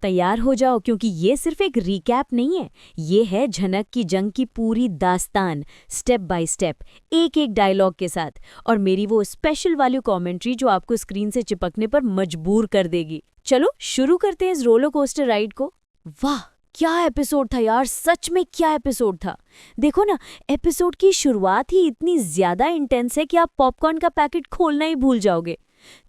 तैयार हो जाओ क्योंकि ये सिर्फ एक रिकैप नहीं है। ये है झनक की जंग की पूरी दास्तान, स्टेप बाय स्टेप, एक एक डायलॉग के साथ। और मेरी वो स्पेशल वाली कमेंट्री जो आपको स्क्रीन से चिपकने पर मजबूर कर देगी। चलो शुरू करते हैं इस रोलर कोस्टर राइड को। वाह क्या एपिसोड था यार, सच में क्या एपिसोड था। देखो ना, एपिसोड की शुरुआत ही इतनी ज्यादा इंटेंस है कि आप पॉपकॉर्न का पैकेट खोलना ही भूल जाओगे।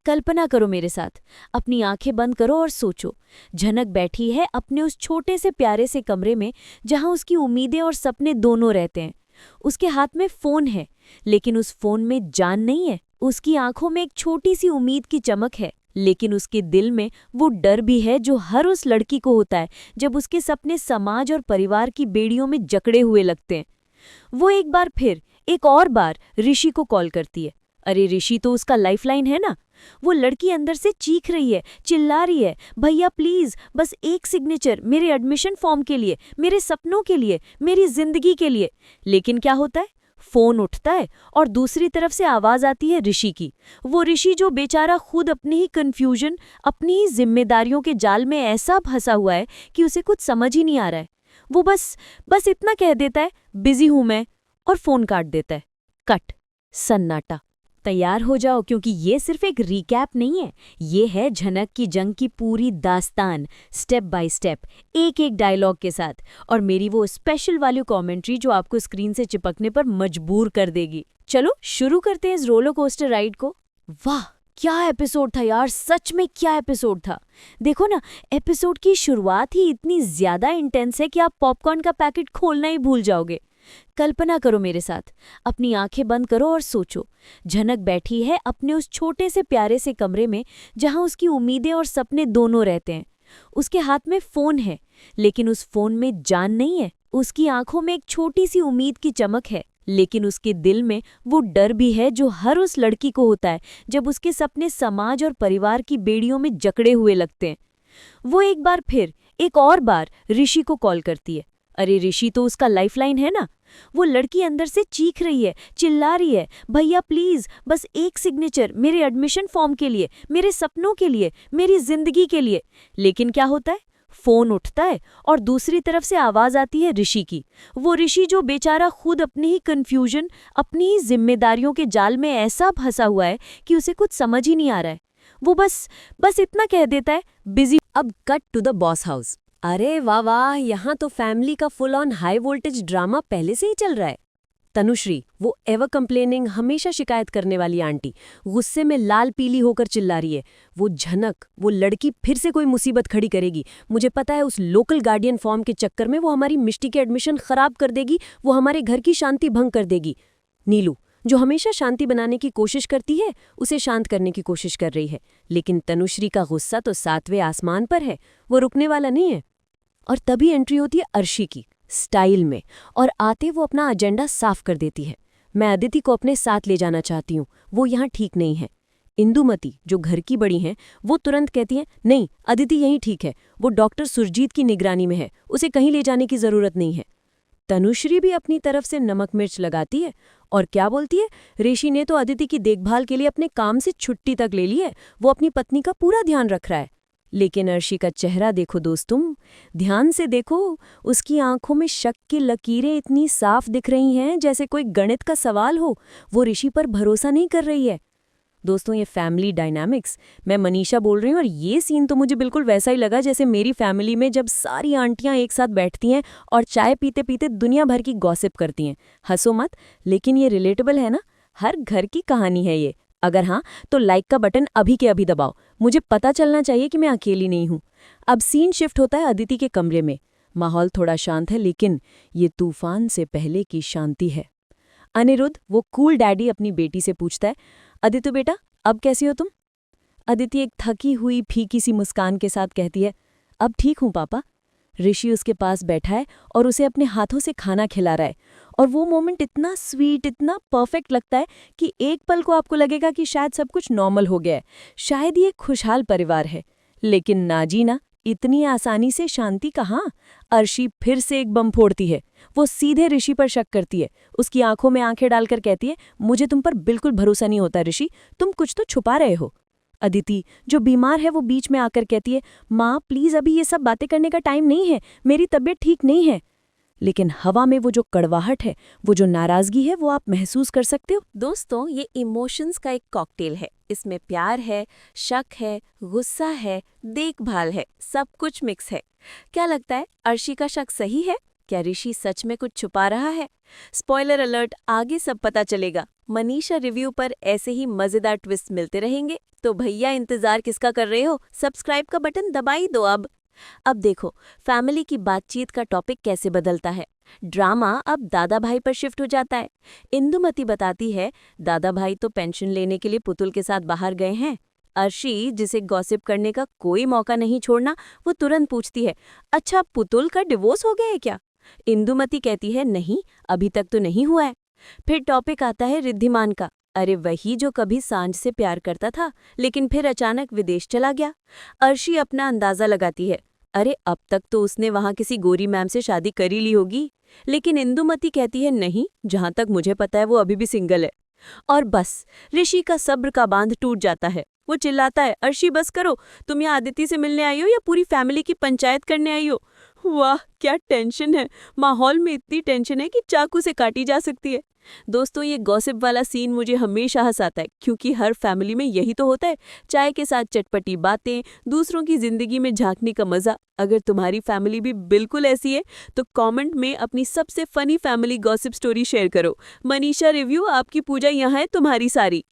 कल्पना करो मेरे साथ, अपनी आंखें बंद करो और सोचो। झनक बैठी है अपने उस छोटे से प्यारे से कमरे में जहां उसकी उम्मीदें और सपने दोनों रहते हैं। उसके हाथ में फोन है, लेकिन उस फोन में जान नहीं है। उसकी आंखों में एक छोटी सी उम्मीद की चमक है, लेकिन उसके दिल में वो डर भी है जो हर उस लड़की को होता है जब उसके सपने समाज और परिवार की बेड़ियों में जकड़े हुए लगते हैं। वो एक और बार ऋषि को कॉल करती है। अरे ऋषि तो उसका लाइफलाइन है ना। वो लड़की अंदर से चीख रही है, चिल्ला रही है, भैया प्लीज बस एक सिग्नेचर मेरे एडमिशन फॉर्म के लिए, मेरे सपनों के लिए, मेरी जिंदगी के लिए। लेकिन क्या होता है, फोन उठता है और दूसरी तरफ से आवाज आती है ऋषि की। वो ऋषि जो बेचारा खुद अपनी ही कंफ्यूजन, अपनी ही जिम्मेदारियों के जाल में ऐसा फंसा हुआ है कि उसे कुछ समझ ही नहीं आ रहा है। वो बस इतना कह देता है, बिजी हूं मैं, और फोन काट देता है। कट, सन्नाटा। तैयार हो जाओ क्योंकि ये सिर्फ एक रिकैप नहीं है। ये है झनक की जंग की पूरी दास्तान, स्टेप बाय स्टेप, एक एक डायलॉग के साथ। और मेरी वो स्पेशल वाली कमेंट्री जो आपको स्क्रीन से चिपकने पर मजबूर कर देगी। चलो शुरू करते हैं इस रोलर कोस्टर राइड को। वाह क्या एपिसोड था यार, सच में क्या एपिसोड था। देखो ना, एपिसोड की शुरुआत ही इतनी ज्यादा इंटेंस है कि आप पॉपकॉर्न का पैकेट खोलना ही भूल जाओगे। कल्पना करो मेरे साथ, अपनी आंखें बंद करो और सोचो। झनक बैठी है अपने उस छोटे से प्यारे से कमरे में जहां उसकी उम्मीदें और सपने दोनों रहते हैं। उसके हाथ में फोन है, लेकिन उस फोन में जान नहीं है। उसकी आंखों में एक छोटी सी उम्मीद की चमक है, लेकिन उसके दिल में वो डर भी है जो हर उस लड़की को होता है जब उसके सपने समाज और परिवार की बेड़ियों में जकड़े हुए लगते हैं। वो एक और बार ऋषि को कॉल करती है। अरे ऋषि तो उसका लाइफलाइन है ना। वो लड़की अंदर से चीख रही है, चिल्ला रही है, भैया प्लीज बस एक सिग्नेचर मेरे एडमिशन फॉर्म के लिए, मेरे सपनों के लिए, मेरी जिंदगी के लिए। लेकिन क्या होता है, फोन उठता है और दूसरी तरफ से आवाज आती है ऋषि की। वो ऋषि जो बेचारा खुद अपनी ही कंफ्यूजन, अपनी ही जिम्मेदारियों के जाल में ऐसा फंसा हुआ है कि उसे कुछ समझ ही नहीं आ रहा है। वो बस इतना कह देता है, बिजी। अब cut to the boss house. अरे वाह वाह, यहाँ तो फैमिली का full on high voltage drama पहले से ही चल रहा है। तनुश्री, वो एवर कंप्लेनिंग, हमेशा शिकायत करने वाली आंटी, गुस्से में लाल पीली होकर चिल्ला रही है। वो झनक, वो लड़की फिर से कोई मुसीबत खड़ी करेगी। मुझे पता है, उस लोकल गार्डियन फॉर्म के चक्कर में वो हमारी मिष्टी के एडमिशन खराब कर देगी, वो हमारे घर की शांति भंग कर देगी। नीलू, जो हमेशा शांति बनाने की कोशिश करती है, उसे शांत करने की कोशिश कर रही है। लेकिन तनुश्री का गुस्सा तो 7वें आसमान पर है, वो रुकने वाला नहीं है। और तभी एंट्री होती है अर्शी की, स्टाइल में, और आते वो अपना एजेंडा साफ कर देती है। मैं अदिति को अपने साथ ले जाना चाहती हूँ, वो यहाँ ठीक नहीं है। इंदुमती, जो घर की बड़ी हैं, वो तुरंत कहती हैं, नहीं अदिति यहीं ठीक है, वो डॉक्टर सुरजीत की निगरानी में है, उसे कहीं ले जाने की जरूरत नहीं है। तनुश्री भी अपनी तरफ से नमक मिर्च लगाती है और क्या बोलती है, ऋषि ने तो अदिति की देखभाल के लिए अपने काम से छुट्टी तक ले ली है, वो अपनी पत्नी का पूरा ध्यान रख रहा है। लेकिन अर्शी का चेहरा देखो दोस्त, तुम ध्यान से देखो, उसकी आंखों में शक की लकीरें इतनी साफ दिख रही हैं जैसे कोई गणित का सवाल हो। वो ऋषि पर भरोसा नहीं कर रही है। दोस्तों, ये फैमिली डायनामिक्स, मैं मनीषा बोल रही हूँ, और ये सीन तो मुझे बिल्कुल वैसा ही लगा जैसे मेरी फैमिली में जब सारी आंटियां एक साथ बैठती हैं और चाय पीते पीते दुनिया भर की गॉसिप करती हैं। हंसो मत, लेकिन ये रिलेटेबल है ना, हर घर की कहानी है ये। अगर हाँ, तो लाइक का बटन अभी के अभी दबाओ, मुझे पता चलना चाहिए कि मैं अकेली नहीं हूँ। अब सीन शिफ्ट होता है अदिति के कमरे में। माहौल थोड़ा शांत है, लेकिन ये तूफान से पहले की शांति है। अनिरुद्ध, वो कूल डैडी, अपनी बेटी से पूछता है, अदिति बेटा अब कैसी हो तुम? अदिति एक थकी हुई फीकी सी मुस्कान के साथ कहती है, अब ठीक हूँ पापा। ऋषि उसके पास बैठा है और उसे अपने हाथों से खाना खिला रहा है, और वो मोमेंट इतना स्वीट, इतना परफेक्ट लगता है कि एक पल को आपको लगेगा कि शायद सब कुछ नॉर्मल हो गया है, शायद ये खुशहाल परिवार है। लेकिन नाजीना, इतनी आसानी से शांति कहाँ। अर्शी फिर से एक बम फोड़ती है। वो सीधे ऋषि पर शक करती है, उसकी आंखों में आंखें डालकर कहती है, मुझे तुम पर बिल्कुल भरोसा नहीं होता ऋषि, तुम कुछ तो छुपा रहे हो। अदिति जो बीमार है वो बीच में आकर कहती है, माँ प्लीज अभी ये सब बातें करने का टाइम नहीं है, मेरी तबीयत ठीक नहीं है। लेकिन हवा में वो जो कड़वाहट है, वो जो नाराजगी है, वो आप महसूस कर सकते हो। दोस्तों, ये इमोशंस का एक कॉकटेल है। इसमें प्यार है, शक है, गुस्सा है, देखभाल है, सब कुछ मिक्स है। क्या लगता है, अर्शी का शक सही है? क्या ऋषि सच में कुछ छुपा रहा है? स्पॉइलर अलर्ट, आगे सब पता चलेगा। मनीषा रिव्यू पर ऐसे ही मजेदार ट्विस्ट मिलते रहेंगे, तो भैया इंतजार किसका कर रहे हो? सब्सक्राइब का बटन दबा ही दो अब देखो, फैमिली की बातचीत का टॉपिक कैसे बदलता है। ड्रामा अब दादा भाई पर शिफ्ट हो जाता है। इंदुमती बताती है, दादा भाई तो पेंशन लेने के लिए पुतुल के साथ बाहर गए हैं। अर्शी, जिसे गॉसिप करने का कोई मौका नहीं छोड़ना, वो तुरंत पूछती है, अच्छा पुतुल का डिवोर्स हो गया है क्या? इंदुमती कहती है, नहीं, अभी तक तो नहीं हुआ है। फिर टॉपिक आता है रिद्धिमान का। अरे वही जो कभी सांझ से प्यार करता था, लेकिन फिर अचानक विदेश चला गया। अर्शी अपना अंदाजा लगाती है, अरे अब तक तो उसने वहां किसी गोरी मैम से शादी कर ही ली होगी। लेकिन इंदुमती कहती है, नहीं, जहां तक मुझे पता है वो अभी भी सिंगल है। और बस ऋषि का सब्र का बांध टूट जाता है। वो चिल्लाता है, अर्शी बस करो, तुम यहाँ आदिति से मिलने आई हो या पूरी फैमिली की पंचायत करने आई हो? वाह क्या टेंशन है, माहौल में इतनी टेंशन है कि चाकू से काटी जा सकती है। दोस्तों, ये गॉसिप वाला सीन मुझे हमेशा हंसाता है, क्योंकि हर फैमिली में यही तो होता है, चाय के साथ चटपटी बातें, दूसरों की जिंदगी में झांकने का मजा। अगर तुम्हारी फैमिली भी बिल्कुल ऐसी है तो कमेंट में अपनी सबसे funny family gossip story share करो। मनीषा रिव्यू, आपकी पूजा यहाँ है तुम्हारी सारी।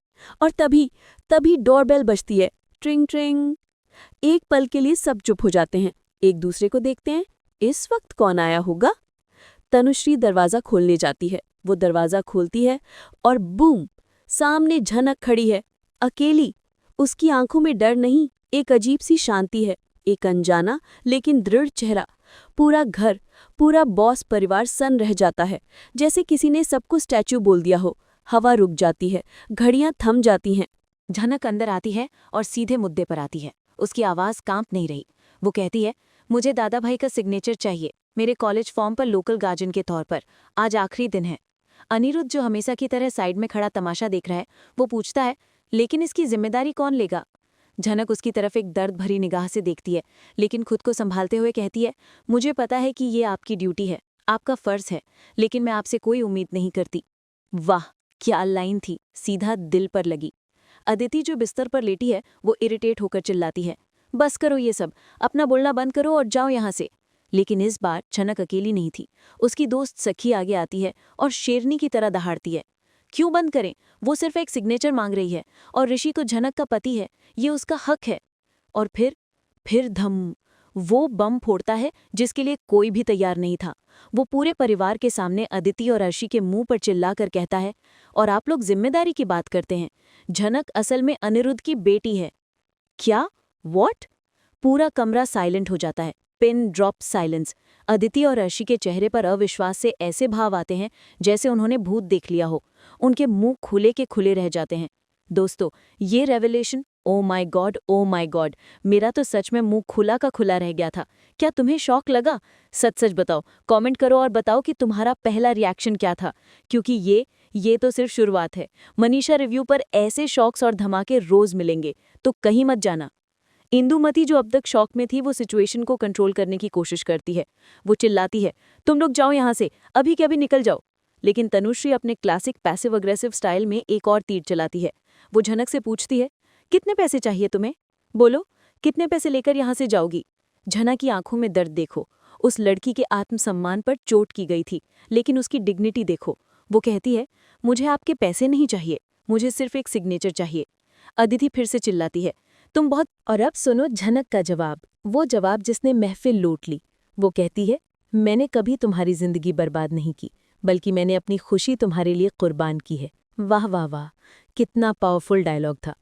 और तभी तभी डोरबेल बजती है, ट्रिंग ट्रिंग। एक पल के लिए सब चुप हो जाते हैं, एक दूसरे को देखते हैं। इस वक्त कौन आया होगा? तनुश्री दरवाजा खोलने जाती है। वो दरवाजा खोलती है और बूम, सामने झनक खड़ी है, अकेली। उसकी आंखों में डर नहीं, एक अजीब सी शांति है, एक अनजाना लेकिन दृढ़ चेहरा। पूरा घर, पूरा बॉस परिवार सन रह जाता है, जैसे किसी ने सबको स्टैच्यू बोल दिया हो। हवा रुक जाती है, घड़ियां थम जाती हैं। झनक अंदर आती है और सीधे मुद्दे पर आती है। उसकी आवाज़ कांप नहीं रही। वो कहती है, मुझे दादा भाई का सिग्नेचर चाहिए, मेरे कॉलेज फॉर्म पर लोकल गार्जियन के तौर पर। आज आखिरी दिन है। अनिरुद्ध, जो हमेशा की तरह साइड में खड़ा तमाशा देख रहा है, वो पूछता है, लेकिन इसकी जिम्मेदारी कौन लेगा? झनक उसकी तरफ एक दर्द भरी निगाह से देखती है, लेकिन खुद को संभालते हुए कहती है, मुझे पता है कि ये आपकी ड्यूटी है, आपका फर्ज है, लेकिन मैं आपसे कोई उम्मीद नहीं करती। वाह क्या लाइन थी, सीधा दिल पर लगी। अदिति, जो बिस्तर पर लेटी है, वो इरिटेट होकर चिल्लाती है, बस करो ये सब, अपना बोलना बंद करो और जाओ यहाँ से। लेकिन इस बार झनक अकेली नहीं थी। उसकी दोस्त सखी आगे आती है और शेरनी की तरह दहाड़ती है, क्यों बंद करें, वो सिर्फ एक सिग्नेचर मांग रही है, और ऋषि तो झनक का पति है, ये उसका हक है। और फिर धम, वो बम फोड़ता है जिसके लिए कोई भी तैयार नहीं था। वो पूरे परिवार के सामने अदिति और अर्शी के मुंह पर चिल्लाकर कहता है, और आप लोग जिम्मेदारी की बात करते हैं, झनक असल में अनिरुद्ध की बेटी है। क्या? व्हाट? पूरा कमरा साइलेंट हो जाता है, पिन ड्रॉप साइलेंस। अदिति और अर्शी के चेहरे पर अविश्वास से ऐसे भाव आते हैं जैसे उन्होंने भूत देख लिया हो। उनके मुंह खुले के खुले रह जाते हैं। दोस्तों, ये revelation, oh my God, oh my God, मेरा तो सच में मुंह खुला का खुला रह गया था। क्या तुम्हें शौक लगा? सच सच बताओ, कमेंट करो और बताओ कि तुम्हारा पहला रिएक्शन क्या था, क्योंकि ये तो सिर्फ शुरुआत है। मनीषा रिव्यू पर ऐसे शॉक्स और धमाके रोज मिलेंगे, तो कहीं मत जाना। इंदुमती, जो अब तक शॉक में थी, वो सिचुएशन को कंट्रोल करने की कोशिश करती है। वो चिल्लाती है, तुम लोग जाओ यहाँ से, अभी के अभी निकल जाओ। लेकिन तनुश्री अपने क्लासिक पैसिव अग्रेसिव स्टाइल में एक और तीर चलाती है। वो झनक से पूछती है, कितने पैसे चाहिए तुम्हें? बोलो, कितने पैसे लेकर यहाँ से जाओगी? झनक की आंखों में दर्द देखो। उस लड़की के आत्मसम्मान पर चोट की गई थी, लेकिन उसकी डिग्निटी देखो। वो कहती है, मुझे आपके पैसे नहीं चाहिए, मुझे सिर्फ एक सिग्नेचर चाहिए। अदिति फिर से चिल्लाती है, तुम बहुत। और अब सुनो झनक का जवाब, वो जवाब जिसने महफिल लूट ली। वो कहती है, मैंने कभी तुम्हारी जिंदगी बर्बाद नहीं की, बल्कि मैंने अपनी खुशी तुम्हारे लिए कुर्बान की है। वाह वाह वाह, कितना पावरफुल डायलॉग था।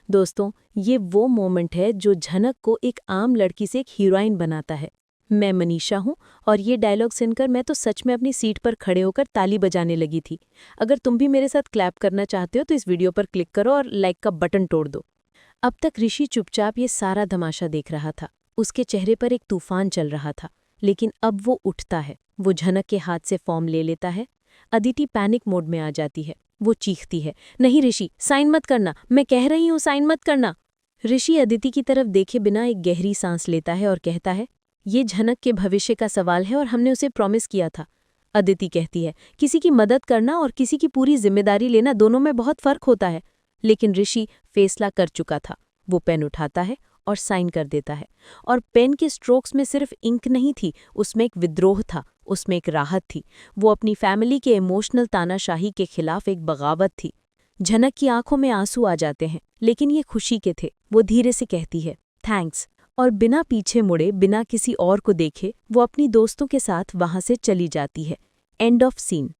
दोस्तों, ये वो मोमेंट है जो झनक को एक आम लड़की से एक हीरोइन बनाता है। मैं मनीषा हूँ, और ये डायलॉग सुनकर मैं तो सच में अपनी सीट पर खड़े होकर ताली बजाने लगी थी। अगर तुम भी मेरे साथ क्लैप करना चाहते हो तो इस वीडियो पर क्लिक करो और लाइक का बटन तोड़ दो। अब तक ऋषि चुपचाप ये सारा तमाशा देख रहा था। उसके चेहरे पर एक तूफान चल रहा था, लेकिन अब वो उठता है। वो झनक के हाथ से फॉर्म ले लेता है। अदिति पैनिक मोड में आ जाती है। वो चीखती है, नहीं ऋषि, साइन मत करना, मैं कह रही हूँ साइन मत करना। ऋषि अदिति की तरफ देखे बिना एक गहरी सांस लेता है और कहता है, ये झनक के भविष्य का सवाल है और हमने उसे प्रॉमिस किया था। अदिति कहती है, किसी की मदद करना और किसी की पूरी जिम्मेदारी लेना दोनों में बहुत फर्क होता है। लेकिन ऋषि फैसला कर चुका था। वो पेन उठाता है और साइन कर देता है। और पेन के स्ट्रोक्स में सिर्फ इंक नहीं थी, उसमें एक विद्रोह था, उसमें एक राहत थी। वो अपनी फैमिली के इमोशनल तानाशाही के खिलाफ एक बगावत थी। झनक की आंखों में आंसू आ जाते हैं, लेकिन ये खुशी के थे। वो धीरे से कहती है, थैंक्स, और बिना पीछे मुड़े, बिना किसी और को देखे, वो अपनी दोस्तों के साथ वहां से चली जाती है। End of scene.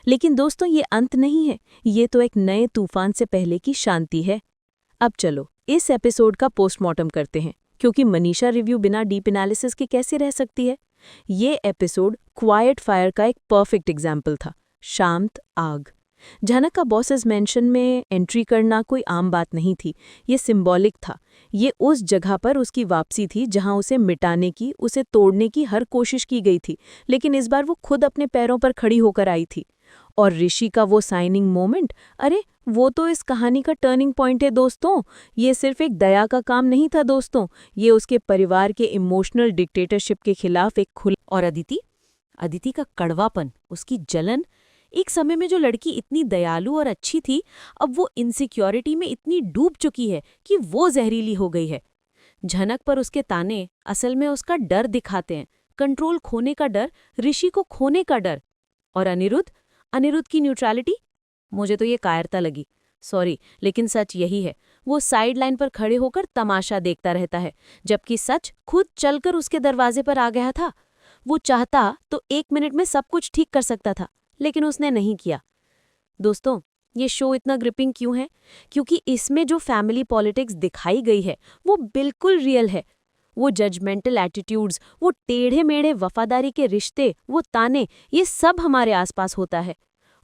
लेकिन दोस्तों, ये अंत नहीं है, ये तो एक नए तूफान से पहले की शांति है। अब चलो इस एपिसोड का पोस्टमार्टम करते हैं, क्योंकि मनीषा रिव्यू बिना डीप एनालिसिस के कैसे रह सकती है। ये एपिसोड क्वाइट फायर का एक परफेक्ट एग्जाम्पल था। शांत आग। झनक का बॉसेस मेंशन में एंट्री करना कोई आम बात नहीं थी, ये सिंबॉलिक था। ये उस जगह पर उसकी वापसी थी जहां उसे मिटाने की, उसे तोड़ने की हर कोशिश की गई थी, लेकिन इस बार वो खुद अपने पैरों पर खड़ी होकर आई थी। और ऋषि का वो साइनिंग मोमेंट, अरे वो तो इस कहानी का टर्निंग पॉइंट है दोस्तों। ये सिर्फ एक दया का काम नहीं था दोस्तों, ये उसके परिवार के इमोशनल डिक्टेटरशिप के खिलाफ एक खुला। और अदिति का कड़वापन, उसकी जलन। एक समय में जो लड़की इतनी दयालु और अच्छी थी, अब वो इनसिक्योरिटी में इतनी डूब चुकी है कि वो जहरीली हो गई है। झनक पर उसके ताने असल में उसका डर दिखाते हैं, कंट्रोल खोने का डर, ऋषि को खोने का डर। और अनिरुद्ध की न्यूट्रलिटी, मुझे तो ये कायरता लगी, सॉरी, लेकिन सच यही है। वो साइड लाइन पर खड़े होकर तमाशा देखता रहता है, जबकि सच खुद चलकर उसके दरवाजे पर आ गया था। वो चाहता तो 1 मिनट में सब कुछ ठीक कर सकता था, लेकिन उसने नहीं किया। दोस्तों, ये शो इतना ग्रिपिंग क्यों है? क्योंकि इसमें जो फैमिली पॉलिटिक्स दिखाई गई है वो बिल्कुल रियल है। वो जजमेंटल एटीट्यूड्स, वो टेढ़े मेढ़े वफादारी के रिश्ते, वो ताने, ये सब हमारे आसपास होता है।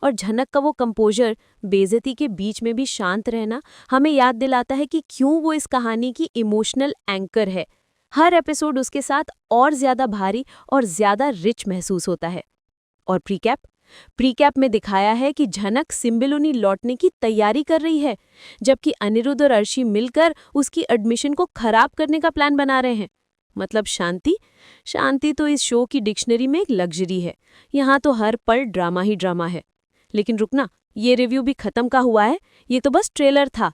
और झनक का वो कंपोजर, बेइज्जती के बीच में भी शांत रहना, हमें याद दिलाता है कि क्यों वो इस कहानी की इमोशनल एंकर है। हर एपिसोड उसके साथ और ज्यादा भारी और ज्यादा रिच महसूस होता है। और प्रीकैप में दिखाया है कि झनक सिम्बिलुनी लौटने की तैयारी कर रही है, जबकि अनिरुद्ध और अर्शी मिलकर उसकी एडमिशन को खराब करने का प्लान बना रहे हैं। मतलब शांति तो इस शो की डिक्शनरी में एक लग्जरी है। यहाँ तो हर पल ड्रामा ही ड्रामा है। लेकिन रुकना, ये रिव्यू भी खत्म का हुआ है, ये तो बस ट्रेलर था।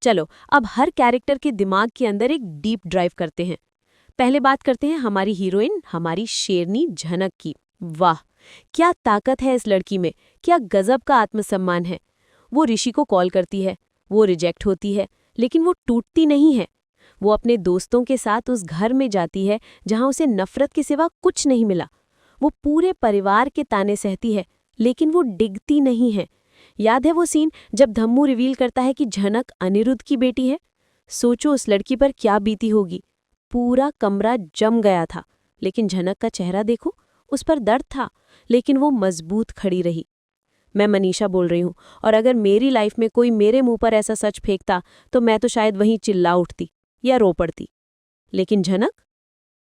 चलो अब हर कैरेक्टर के दिमाग के अंदर एक डीप ड्राइव करते हैं। पहले बात करते हैं हमारी हीरोइन, हमारी शेरनी झनक की। वाह, क्या ताकत है इस लड़की में, क्या गजब का आत्मसम्मान है। वो ऋषि को कॉल करती है, वो रिजेक्ट होती है, लेकिन वो टूटती नहीं है। वो अपने दोस्तों के साथ उस घर में जाती है जहां उसे नफरत के सिवा कुछ नहीं मिला। वो पूरे परिवार के ताने सहती है, लेकिन वो डिगती नहीं है। याद है वो सीन जब धम्मू रिवील करता है कि झनक अनिरुद्ध की बेटी है? सोचो उस लड़की पर क्या बीती होगी। पूरा कमरा जम गया था, लेकिन झनक का चेहरा देखो, उस पर दर्द था, लेकिन वो मजबूत खड़ी रही। मैं मनीषा बोल रही हूँ, और अगर मेरी लाइफ में कोई मेरे मुंह पर ऐसा सच फेंकता तो मैं तो शायद वहीं चिल्ला उठती या रो पड़ती। लेकिन झनक,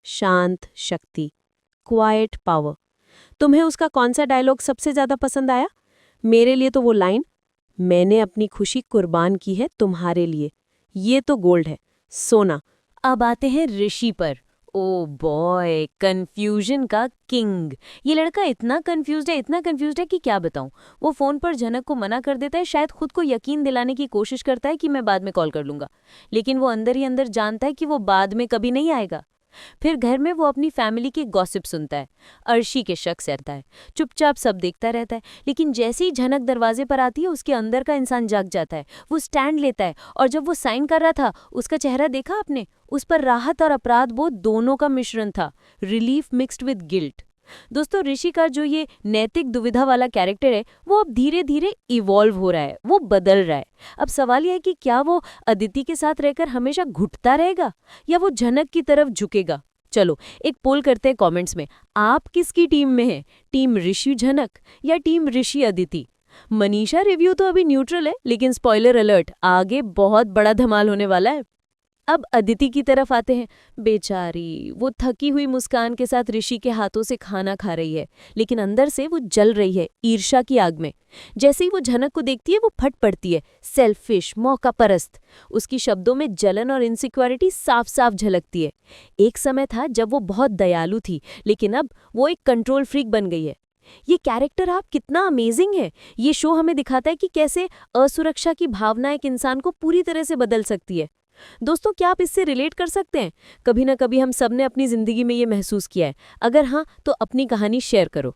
शांत शक्ति, क्वाइट पावर। तुम्हें उसका कौन सा डायलॉग सबसे ज्यादा पसंद आया? मेरे लिए तो वो लाइन, मैंने अपनी खुशी कुर्बान की है तुम्हारे लिए, ये तो गोल्ड है, सोना। अब आते हैं ऋषि पर। ओ बॉय, कंफ्यूजन का किंग। ये लड़का इतना कंफ्यूज्ड है कि क्या बताऊं। वो फोन पर झनक को मना कर देता है, शायद खुद को यकीन दिलाने की कोशिश करता है कि मैं बाद में कॉल कर लूंगा, लेकिन वो अंदर ही अंदर जानता है कि वो बाद में कभी नहीं आएगा। फिर घर में वो अपनी फैमिली की गॉसिप सुनता है, अर्शी के शक सहता है, चुपचाप सब देखता रहता है। लेकिन जैसे ही झनक दरवाजे पर आती है, उसके अंदर का इंसान जाग जाता है। वो स्टैंड लेता है, और जब वो साइन कर रहा था, उसका चेहरा देखा आपने? उस पर राहत और अपराध बोध दोनों का मिश्रण था, रिलीफ मिक्स्ड विद गिल्ट। दोस्तों, ऋषि का जो ये नैतिक दुविधा वाला कैरेक्टर है, वो अब धीरे धीरे इवॉल्व हो रहा है, वो बदल रहा है। अब सवाल यह है कि क्या वो अदिति के साथ रहकर हमेशा घुटता रहेगा या वो झनक की तरफ झुकेगा? चलो एक पोल करते हैं कमेंट्स में, आप किसकी टीम में हैं? टीम ऋषि झनक या टीम ऋषि अदिति? मनीषा रिव्यू तो अभी न्यूट्रल है, लेकिन स्पॉइलर अलर्ट, आगे बहुत बड़ा धमाल होने वाला है। अब अदिति की तरफ आते हैं। बेचारी वो थकी हुई मुस्कान के साथ ऋषि के हाथों से खाना खा रही है, लेकिन अंदर से वो जल रही है ईर्ष्या की आग में। जैसे ही वो झनक को देखती है वो फट पड़ती है। सेल्फिश, मौका परस्त। उसकी शब्दों में जलन और इनसिक्योरिटी साफ साफ झलकती है। एक समय था जब वो बहुत दयालु थी, लेकिन अब वो एक कंट्रोल फ्रीक बन गई है। ये कैरेक्टर आप कितना अमेजिंग है। ये शो हमें दिखाता है कि कैसे असुरक्षा की भावना एक इंसान को पूरी तरह से बदल सकती है। दोस्तों, क्या आप इससे रिलेट कर सकते हैं? कभी ना कभी हम सब ने अपनी जिंदगी में ये महसूस किया है। अगर हाँ, तो अपनी कहानी शेयर करो।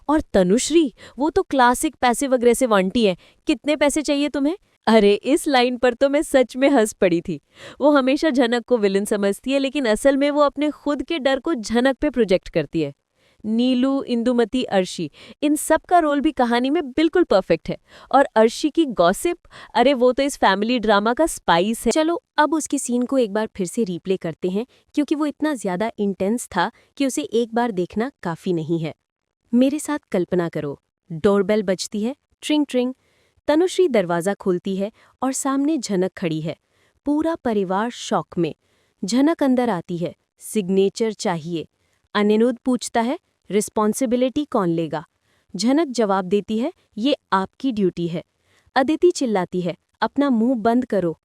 और तनुश्री, वो तो क्लासिक पैसिव अग्रेसिव आंटी है। कितने पैसे चाहिए तुम्हें? अरे, इस लाइन पर तो मैं सच में हंस पड़ी थी। वो हमेशा झनक को विलन समझती है, लेकिन असल में वो अपने खुद के डर को झनक पे प्रोजेक्ट करती है। नीलू, इंदुमती, अर्शी, इन सब का रोल भी कहानी में बिल्कुल परफेक्ट है। और अर्शी की गॉसिप, अरे वो तो इस फैमिली ड्रामा का स्पाइस है। चलो अब उसकी सीन को एक बार फिर से रीप्ले करते हैं, क्योंकि वो इतना ज्यादा इंटेंस था कि उसे एक बार देखना काफी नहीं है। मेरे साथ कल्पना करो, डोरबेल बजती है, ट्रिंग ट्रिंग। तनुश्री दरवाजा खोलती है और सामने झनक खड़ी है। पूरा परिवार शॉक में। झनक अंदर आती है, सिग्नेचर चाहिए। अनिरुद्ध पूछता है, रिस्पॉन्सिबिलिटी कौन लेगा? झनक जवाब देती है, ये आपकी ड्यूटी है। अदिति चिल्लाती है, अपना मुंह बंद करो।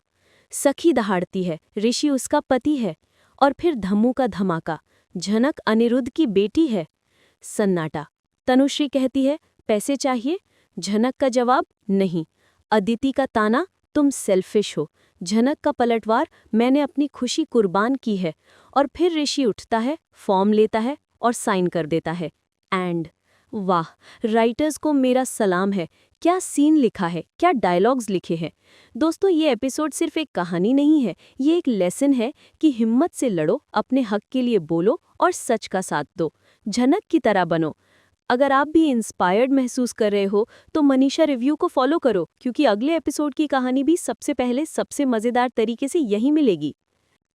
सखी दहाड़ती है, ऋषि उसका पति है। और फिर धम्मू का धमाका, झनक अनिरुद्ध की बेटी है। सन्नाटा। तनुश्री कहती है, पैसे चाहिए? झनक का जवाब, नहीं। अदिति का ताना, तुम सेल्फिश हो। झनक का पलटवार, मैंने अपनी खुशी कुर्बान की है। और फिर ऋषि उठता है, फॉर्म लेता है और साइन कर देता है। एंड वाह, राइटर्स को मेरा सलाम है। क्या सीन लिखा है, क्या डायलॉग्स लिखे हैं। दोस्तों, ये एपिसोड सिर्फ एक कहानी नहीं है, ये एक लेसन है कि हिम्मत से लड़ो, अपने हक के लिए बोलो और सच का साथ दो। झनक की तरह बनो। अगर आप भी इंस्पायर्ड महसूस कर रहे हो तो मनीषा रिव्यू को फॉलो करो, क्योंकि अगले एपिसोड की कहानी भी सबसे पहले सबसे मज़ेदार तरीके से यहीं मिलेगी।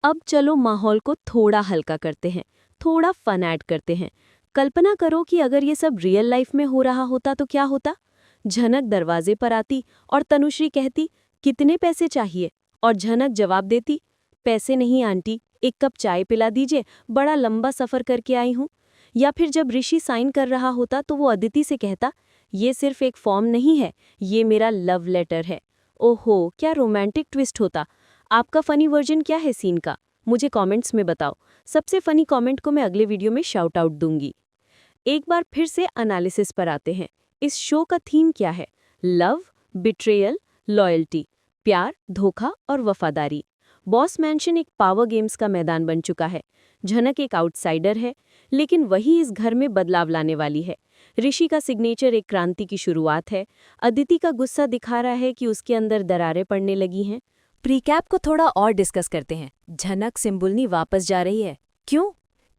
अब चलो माहौल को थोड़ा हल्का करते हैं, थोड़ा फन ऐड करते हैं। कल्पना करो कि अगर ये सब रियल लाइफ में हो रहा होता तो क्या होता? झनक दरवाजे पर आती और तनुश्री कहती, कितने पैसे चाहिए? और झनक जवाब देती, पैसे नहीं आंटी, एक कप चाय पिला दीजिए, बड़ा लंबा सफ़र करके आई हूँ। या फिर जब ऋषि साइन कर रहा होता तो वो अदिति से कहता, ये सिर्फ एक फॉर्म नहीं है, ये मेरा लव लेटर है। ओहो, क्या रोमांटिक ट्विस्ट होता। आपका फ़नी वर्जन क्या है सीन का? मुझे कमेंट्स में बताओ। सबसे फ़नी कमेंट को मैं अगले वीडियो में शाउट आउट दूंगी। एक बार फिर से एनालिसिस पर आते हैं। इस शो का थीम क्या है? लव, बिट्रेयल, लॉयल्टी, प्यार, धोखा और वफादारी। बॉस मैंशन एक पावर गेम्स का मैदान बन चुका है। झनक एक आउटसाइडर है, लेकिन वही इस घर में बदलाव लाने वाली है। ऋषि का सिग्नेचर एक क्रांति की शुरुआत है। अदिति का गुस्सा दिखा रहा है कि उसके अंदर दरारें पड़ने लगी हैं। प्रीकैप को थोड़ा और डिस्कस करते हैं। झनक सिंबुलनी वापस जा रही है, क्यों?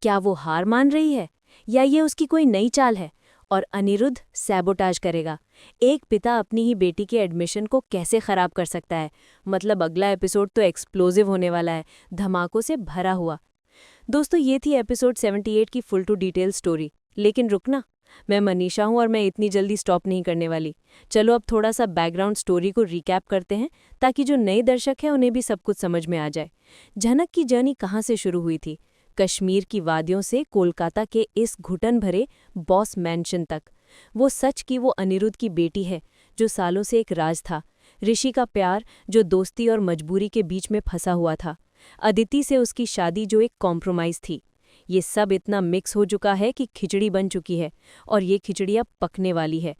क्या वो हार मान रही है, या ये उसकी कोई नई चाल है? और अनिरुद्ध सैबोटाज करेगा। एक पिता अपनी ही बेटी के एडमिशन को कैसे खराब कर सकता है? मतलब अगला एपिसोड तो एक्सप्लोजिव होने वाला है, धमाकों से भरा हुआ। दोस्तों, ये थी एपिसोड 78 की फुल टू डिटेल स्टोरी। लेकिन रुकना, मैं मनीषा हूँ और मैं इतनी जल्दी स्टॉप नहीं करने वाली। चलो अब थोड़ा सा बैकग्राउंड स्टोरी को रिकैप करते हैं, ताकि जो नए दर्शक हैं उन्हें भी सब कुछ समझ में आ जाए। झनक की जर्नी कहाँ से शुरू हुई थी? कश्मीर की वादियों से कोलकाता के इस घुटन भरे बॉस मैंशन तक। वो सच कि वो अनिरुद्ध की बेटी है, जो सालों से एक राज था। ऋषि का प्यार, जो दोस्ती और मजबूरी के बीच में फंसा हुआ था। अदिति से उसकी शादी, जो एक कॉम्प्रोमाइज़ थी। ये सब इतना मिक्स हो चुका है कि खिचड़ी बन चुकी है, और ये खिचड़ी अब पकने वाली है।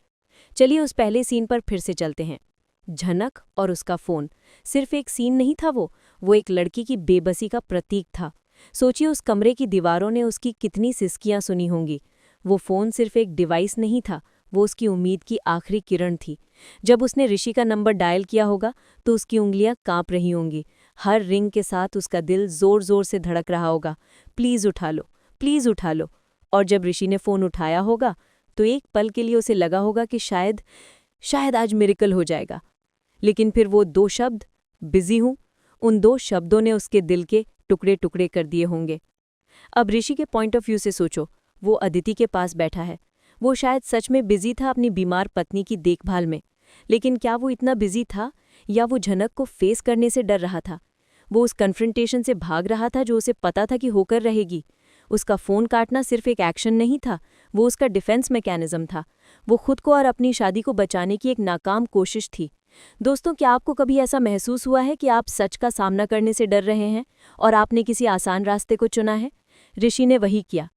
चलिए उस पहले सीन पर फिर से चलते हैं। झनक और उसका फ़ोन सिर्फ एक सीन नहीं था, वो एक लड़की की बेबसी का प्रतीक था। सोचिए, उस कमरे की दीवारों ने उसकी कितनी सिसकियां सुनी होंगी। वो फ़ोन सिर्फ एक डिवाइस नहीं था, वो उसकी उम्मीद की आखिरी किरण थी। जब उसने ऋषि का नंबर डायल किया होगा तो उसकी उंगलियां कांप रही होंगी। हर रिंग के साथ उसका दिल ज़ोर ज़ोर से धड़क रहा होगा, प्लीज़ उठा लो, प्लीज़ उठा लो। और जब ऋषि ने फ़ोन उठाया होगा तो एक पल के लिए उसे लगा होगा कि शायद आज मिरेकल हो जाएगा। लेकिन फिर वो दो शब्द, बिजी हूँ, उन दो शब्दों ने उसके दिल के टुकड़े टुकड़े कर दिए होंगे। अब ऋषि के पॉइंट ऑफ व्यू से सोचो, वो अदिति के पास बैठा है। वो शायद सच में बिजी था अपनी बीमार पत्नी की देखभाल में, लेकिन क्या वो इतना बिजी था, या वो झनक को फेस करने से डर रहा था? वो उस कन्फ्रंटेशन से भाग रहा था जो उसे पता था कि होकर रहेगी। उसका फ़ोन काटना सिर्फ एक एक्शन नहीं था, वो उसका डिफेंस मैकेनिज्म था। वो खुद को और अपनी शादी को बचाने की एक नाकाम कोशिश थी। दोस्तों, क्या आपको कभी ऐसा महसूस हुआ है कि आप सच का सामना करने से डर रहे हैं और आपने किसी आसान रास्ते को चुना है? ऋषि ने वही किया।